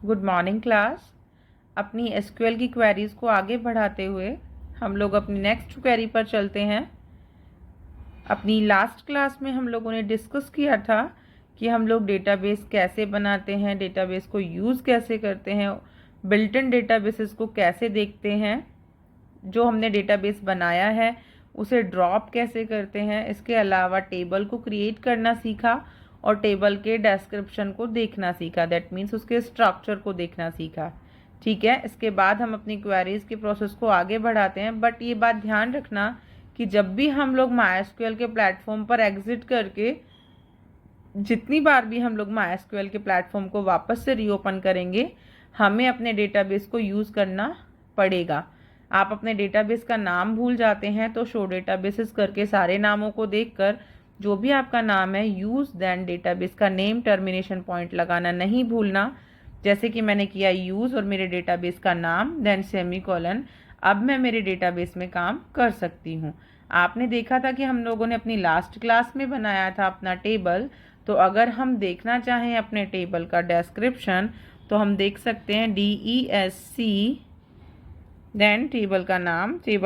Good morning class. अपनी SQL की queries को आगे बढ़ाते हुए हम लोग अपनी नेक्स्ट क्वेरी पर चलते हैं। अपनी लास्ट क्लास में हम लोगों ने डिस्कस किया था कि हम लोग डेटाबेस कैसे बनाते हैं, डेटाबेस को यूज़ कैसे करते हैं, बिल्ट इन डेटाबेसेस को कैसे देखते हैं, जो हमने डेटाबेस बनाया है उसे ड्रॉप कैसे करते हैं। इसके अलावा टेबल को क्रिएट करना सीखा और टेबल के डिस्क्रिप्शन को देखना सीखा, दैट मीन्स उसके स्ट्रक्चर को देखना सीखा। ठीक है, इसके बाद हम अपनी क्वेरीज के प्रोसेस को आगे बढ़ाते हैं। बट ये बात ध्यान रखना कि जब भी हम लोग MySQL के प्लेटफॉर्म पर एग्जिट करके जितनी बार भी हम लोग MySQL के प्लेटफॉर्म को वापस से रीओपन करेंगे, हमें अपने डेटाबेस को यूज़ करना पड़ेगा। आप अपने डेटाबेस का नाम भूल जाते हैं तो शो डेटाबेसेस करके सारे नामों को देखकर जो भी आपका नाम है यूज़ देन डेटाबेस का नेम टर्मिनेशन पॉइंट लगाना नहीं भूलना। जैसे कि मैंने किया यूज़ और मेरे डेटाबेस का नाम देन सेमीकोलन। अब मैं मेरे डेटाबेस में काम कर सकती हूँ। आपने देखा था कि हम लोगों ने अपनी लास्ट क्लास में बनाया था अपना टेबल। तो अगर हम देखना चाहें अपने टेबल का डिस्क्रिप्शन तो हम देख सकते हैं DESC देन टेबल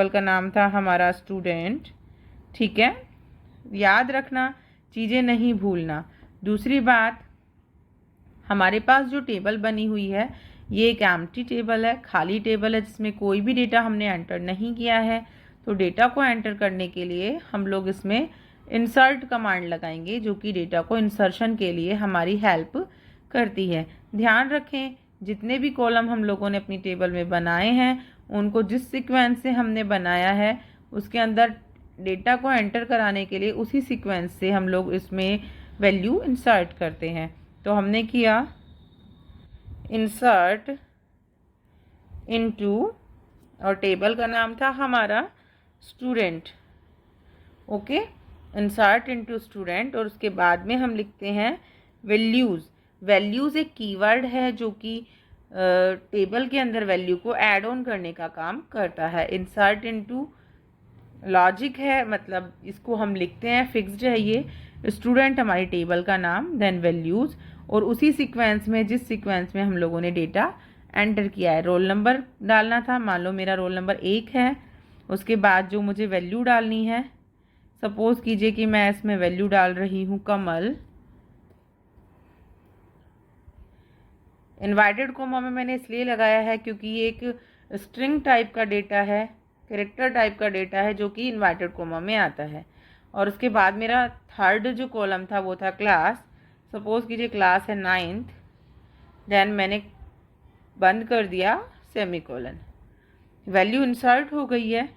का नाम था हमारा स्टूडेंट। ठीक है, याद रखना, चीज़ें नहीं भूलना। दूसरी बात, हमारे पास जो टेबल बनी हुई है ये एक एम्प्टी टेबल है, खाली टेबल है जिसमें कोई भी डेटा हमने एंटर नहीं किया है। तो डेटा को एंटर करने के लिए हम लोग इसमें इंसर्ट कमांड लगाएंगे जो कि डेटा को इंसर्शन के लिए हमारी हेल्प करती है। ध्यान रखें, जितने भी कॉलम हम लोगों ने अपनी टेबल में बनाए हैं उनको जिस सीक्वेंस से हमने बनाया है उसके अंदर डेटा को एंटर कराने के लिए उसी सीक्वेंस से हम लोग इसमें वैल्यू इंसर्ट करते हैं। तो हमने किया इंसर्ट इनटू और टेबल का नाम था हमारा student. Okay, insert into student और उसके बाद में हम लिखते हैं वैल्यूज़। वैल्यूज़ एक कीवर्ड है जो कि टेबल के अंदर वैल्यू को ऐड ऑन करने का काम करता है। इंसर्ट इनटू लॉजिक है, मतलब इसको हम लिखते हैं, फिक्स्ड है ये। स्टूडेंट हमारी टेबल का नाम देन वैल्यूज़ और उसी सीक्वेंस में जिस सीक्वेंस में हम लोगों ने डेटा एंटर किया है। रोल नंबर डालना था, मान लो मेरा रोल नंबर 1 है। उसके बाद जो मुझे वैल्यू डालनी है, सपोज़ कीजिए कि मैं इसमें वैल्यू डाल रही हूँ कमल। इन्वर्टेड कोमा में मैंने इसलिए लगाया है क्योंकि ये एक स्ट्रिंग टाइप का डेटा है, कैरेक्टर टाइप का डेटा है जो कि इन्वर्टेड कोमा में आता है। और उसके बाद मेरा थर्ड जो कॉलम था वो था क्लास। सपोज़ कीजिए क्लास है 9th, देन मैंने बंद कर दिया सेमीकोलन। वैल्यू इंसर्ट हो गई है।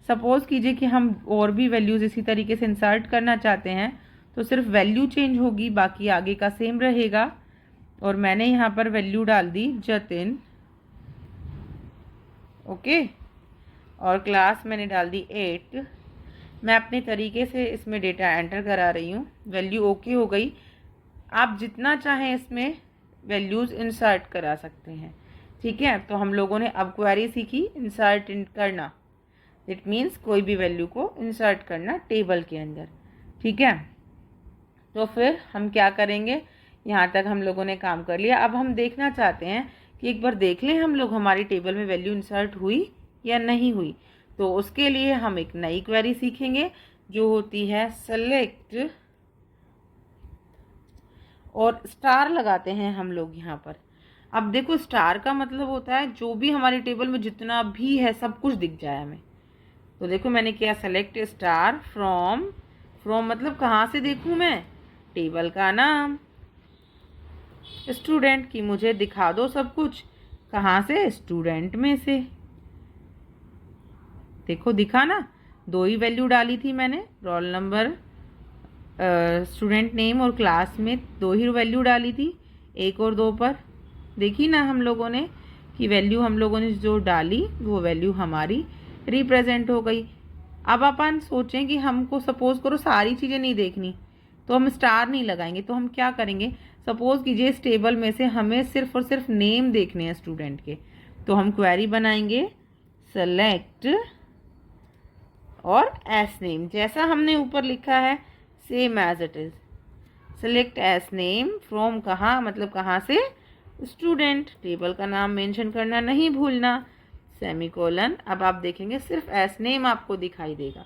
सपोज़ कीजिए कि हम और भी वैल्यूज़ इसी तरीके से इंसर्ट करना चाहते हैं तो सिर्फ वैल्यू चेंज होगी, बाकी आगे का सेम रहेगा। और मैंने यहाँ पर वैल्यू डाल दी जतिन। ओके, और क्लास मैंने डाल दी 8। मैं अपने तरीके से इसमें डेटा एंटर करा रही हूँ। वैल्यू ओके हो गई। आप जितना चाहें इसमें वैल्यूज़ इंसर्ट करा सकते हैं। ठीक है, तो हम लोगों ने अब क्वेरी सीखी इंसर्ट करना। इट मीन्स कोई भी वैल्यू को इंसर्ट करना टेबल के अंदर। ठीक है, तो फिर हम क्या करेंगे, यहाँ तक हम लोगों ने काम कर लिया। अब हम देखना चाहते हैं कि एक बार देख लें हम लोग हमारी टेबल में वैल्यू इंसर्ट हुई या नहीं हुई। तो उसके लिए हम एक नई क्वेरी सीखेंगे जो होती है सेलेक्ट और स्टार लगाते हैं हम लोग यहाँ पर। अब देखो, स्टार का मतलब होता है जो भी हमारी टेबल में जितना भी है सब कुछ दिख जाए हमें। तो देखो मैंने किया सेलेक्ट स्टार फ्रॉम। फ्रॉम मतलब कहाँ से देखूँ मैं, टेबल का नाम स्टूडेंट की मुझे दिखा दो सब कुछ। कहाँ से, स्टूडेंट में से। देखो दिखा ना, 2 ही वैल्यू डाली थी मैंने, रोल नंबर, स्टूडेंट नेम और क्लास में 2 ही वैल्यू डाली थी, 1 और 2 पर। देखी ना हम लोगों ने कि वैल्यू हम लोगों ने जो डाली वो वैल्यू हमारी रिप्रेजेंट हो गई। अब अपन सोचें कि हमको सपोज़ करो सारी चीज़ें नहीं देखनी तो हम स्टार नहीं लगाएंगे। तो हम क्या करेंगे, सपोज़ कीजिए इस टेबल में से हमें सिर्फ और सिर्फ नेम देखने हैं स्टूडेंट के। तो हम क्वेरी बनाएंगे सेलेक्ट और एस नेम, जैसा हमने ऊपर लिखा है same as it is. Select s name from, कहाँ मतलब कहाँ से, स्टूडेंट, टेबल का नाम मेंशन करना नहीं भूलना, सेमीकोलन। अब आप देखेंगे सिर्फ एस नेम आपको दिखाई देगा,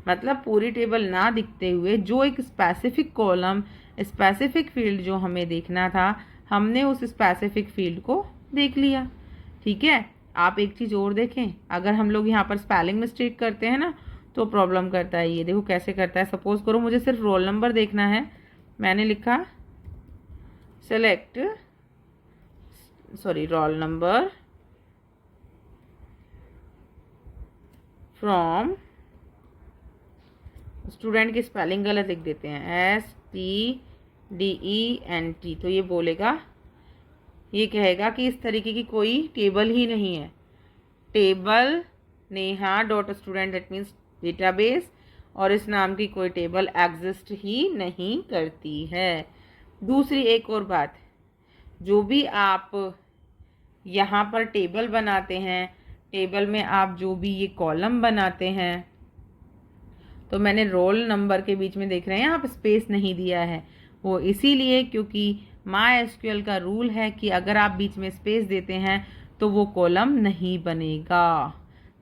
मतलब पूरी टेबल ना दिखते हुए जो एक स्पेसिफिक कॉलम, स्पेसिफिक फील्ड जो हमें देखना था, हमने उस स्पेसिफिक फील्ड को देख लिया। ठीक है। आप एक चीज़ और देखें, अगर हम लोग यहाँ पर स्पेलिंग मिस्टेक करते हैं ना तो प्रॉब्लम करता है। ये देखो कैसे करता है। सपोज करो मुझे सिर्फ रोल नंबर देखना है, मैंने लिखा select roll number from, student की स्पेलिंग गलत लिख देते हैं, STDENT, तो ये बोलेगा, ये कहेगा कि इस तरीके की कोई टेबल ही नहीं है। Table Neha dot student, that means database, और इस नाम की कोई टेबल एग्जिस्ट ही नहीं करती है। दूसरी एक और बात, जो भी आप यहाँ पर टेबल बनाते हैं, टेबल में आप जो भी ये कॉलम बनाते हैं, तो मैंने रोल नंबर के बीच में देख रहे हैं आप स्पेस नहीं दिया है, वो इसीलिए क्योंकि MySQL का रूल है कि अगर आप बीच में स्पेस देते हैं तो वो कॉलम नहीं बनेगा।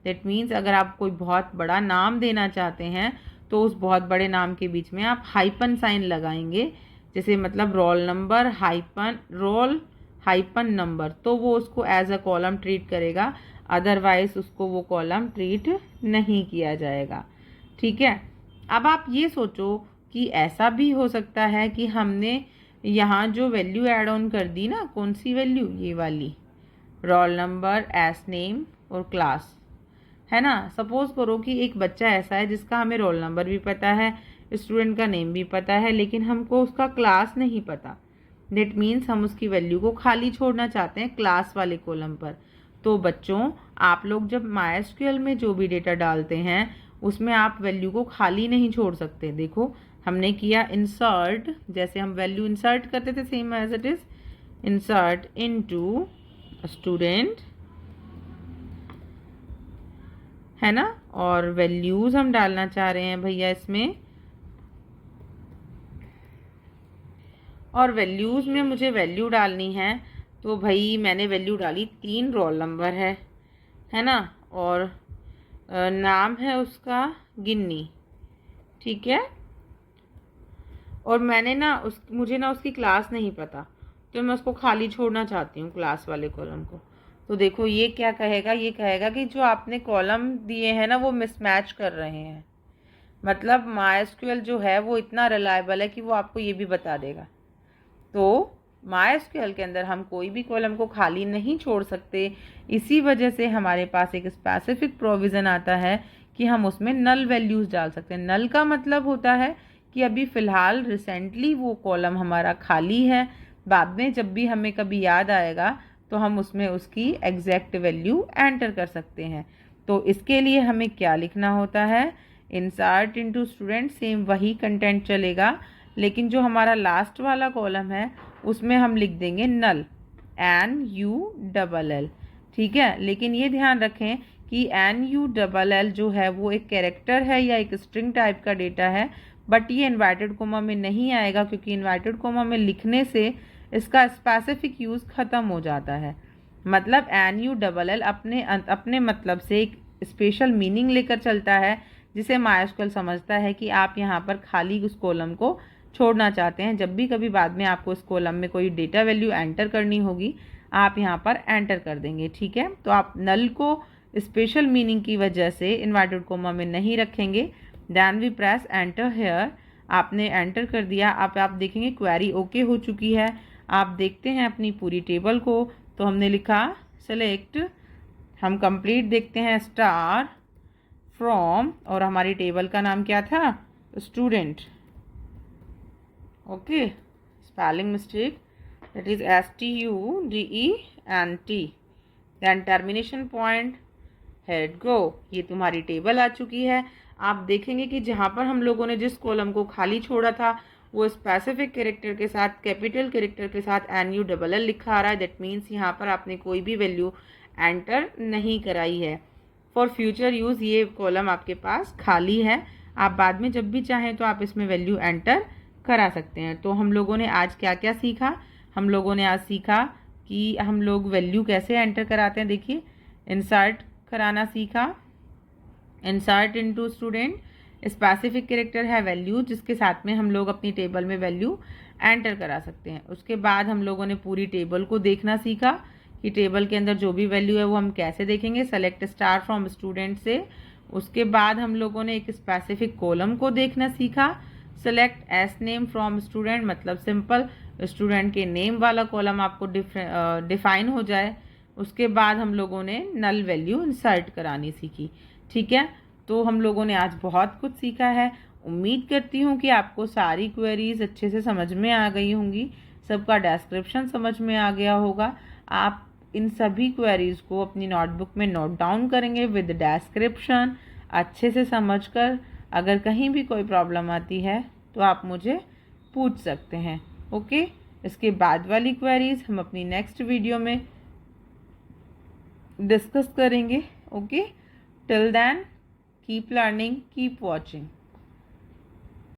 दैट मीन्स अगर आप कोई बहुत बड़ा नाम देना चाहते हैं तो उस बहुत बड़े नाम के बीच में आप हाइपन साइन लगाएंगे, जैसे मतलब roll number hyphen roll hyphen number, तो वो उसको एज अ कॉलम ट्रीट करेगा, अदरवाइज उसको वो कॉलम ट्रीट नहीं किया जाएगा। ठीक है। अब आप ये सोचो कि ऐसा भी हो सकता है कि हमने यहाँ जो वैल्यू ऐड ऑन कर दी ना, कौन सी वैल्यू, ये वाली, रोल नंबर, एस नेम और क्लास, है ना। सपोज करो कि एक बच्चा ऐसा है जिसका हमें रोल नंबर भी पता है, स्टूडेंट का नेम भी पता है, लेकिन हमको उसका क्लास नहीं पता। दैट मीन्स हम उसकी वैल्यू को खाली छोड़ना चाहते हैं क्लास वाले कॉलम पर। तो बच्चों, आप लोग जब MySQL में जो भी डेटा डालते हैं उसमें आप वैल्यू को खाली नहीं छोड़ सकते। देखो हमने किया इंसर्ट, जैसे हम वैल्यू इंसर्ट करते थे same as it is, insert into student, है ना, और वैल्यूज हम डालना चाह रहे हैं भैया इसमें, और वैल्यूज में मुझे वैल्यू डालनी है, तो भाई मैंने वैल्यू डाली 3 रोल नंबर है ना, और नाम है उसका गिन्नी। ठीक है। और मैंने ना मुझे ना उसकी क्लास नहीं पता, तो मैं उसको खाली छोड़ना चाहती हूँ क्लास वाले कॉलम को। तो देखो ये क्या कहेगा, ये कहेगा कि जो आपने कॉलम दिए हैं ना वो मिसमैच कर रहे हैं। मतलब MySQL जो है वो इतना रिलायबल है कि वो आपको ये भी बता देगा। तो MySQL के अंदर हम कोई भी कॉलम को खाली नहीं छोड़ सकते, इसी वजह से हमारे पास एक स्पेसिफिक प्रोविज़न आता है कि हम उसमें नल वैल्यूज़ डाल सकते हैं। नल का मतलब होता है कि अभी फ़िलहाल रिसेंटली वो कॉलम हमारा खाली है, बाद में जब भी हमें कभी याद आएगा तो हम उसमें उसकी एग्जैक्ट वैल्यू एंटर कर सकते हैं। तो इसके लिए हमें क्या लिखना होता है, इंसर्ट इनटू स्टूडेंट, सेम वही कंटेंट चलेगा, लेकिन जो हमारा लास्ट वाला कॉलम है उसमें हम लिख देंगे नल, NULL। ठीक है। लेकिन ये ध्यान रखें कि NULL जो है वो एक कैरेक्टर है या एक स्ट्रिंग टाइप का डेटा है, बट ये इन्वर्टेड कोमा में नहीं आएगा, क्योंकि इन्वर्टेड कोमा में लिखने से इसका स्पेसिफिक यूज़ ख़त्म हो जाता है। मतलब NULL अपने मतलब से एक स्पेशल मीनिंग लेकर चलता है, जिसे MySQL समझता है कि आप यहाँ पर खाली उस कॉलम को छोड़ना चाहते हैं। जब भी कभी बाद में आपको इस कॉलम में कोई डेटा वैल्यू एंटर करनी होगी, आप यहाँ पर एंटर कर देंगे। ठीक है। तो आप नल को स्पेशल मीनिंग की वजह से इन्वर्टेड कोमा में नहीं रखेंगे। Then we press enter here, आपने एंटर कर दिया। आप देखेंगे क्वेरी ओके हो चुकी है। आप देखते हैं अपनी पूरी टेबल को, तो हमने लिखा सेलेक्ट, हम कंप्लीट देखते हैं स्टार फ्रॉम, और हमारी टेबल का नाम क्या था, student. Okay, spelling mistake, that is STUDENT। Then termination point, head go. ये तुम्हारी टेबल आ चुकी है। आप देखेंगे कि जहाँ पर हम लोगों ने जिस कॉलम को खाली छोड़ा था वो स्पेसिफिक कैरेक्टर के साथ, कैपिटल कैरेक्टर के साथ NULL लिखा आ रहा है। दैट मीन्स यहाँ पर आपने कोई भी वैल्यू एंटर नहीं कराई है। फॉर फ्यूचर यूज़ ये कॉलम आपके पास खाली है, आप बाद में जब भी चाहें तो आप इसमें वैल्यू एंटर करा सकते हैं। तो हम लोगों ने आज क्या क्या सीखा, हम लोगों ने आज सीखा कि हम लोग वैल्यू कैसे एंटर कराते हैं। देखिए, इंसर्ट कराना सीखा, insert into student, specific character है वैल्यू, जिसके साथ में हम लोग अपनी टेबल में वैल्यू एंटर करा सकते हैं। उसके बाद हम लोगों ने पूरी टेबल को देखना सीखा कि टेबल के अंदर जो भी वैल्यू है वो हम कैसे देखेंगे, सेलेक्ट स्टार फ्रॉम स्टूडेंट से। उसके बाद हम लोगों ने एक स्पेसिफिक कॉलम को देखना सीखा, select s name from student, मतलब सिंपल स्टूडेंट के नेम वाला कॉलम आपको डिफाइन हो जाए। उसके बाद हम लोगों ने नल वैल्यू इंसर्ट करानी सीखी। ठीक है, तो हम लोगों ने आज बहुत कुछ सीखा है। उम्मीद करती हूँ कि आपको सारी क्वेरीज अच्छे से समझ में आ गई होंगी, सबका डिस्क्रिप्शन समझ में आ गया होगा। आप इन सभी क्वेरीज को अपनी नोटबुक में नोट डाउन करेंगे विद डिस्क्रिप्शन, अच्छे से समझकर। अगर कहीं भी कोई प्रॉब्लम आती है तो आप मुझे पूछ सकते हैं। ओके, इसके बाद वाली क्वेरीज हम अपनी नेक्स्ट वीडियो में डिस्कस करेंगे। Okay, till then keep learning, keep watching.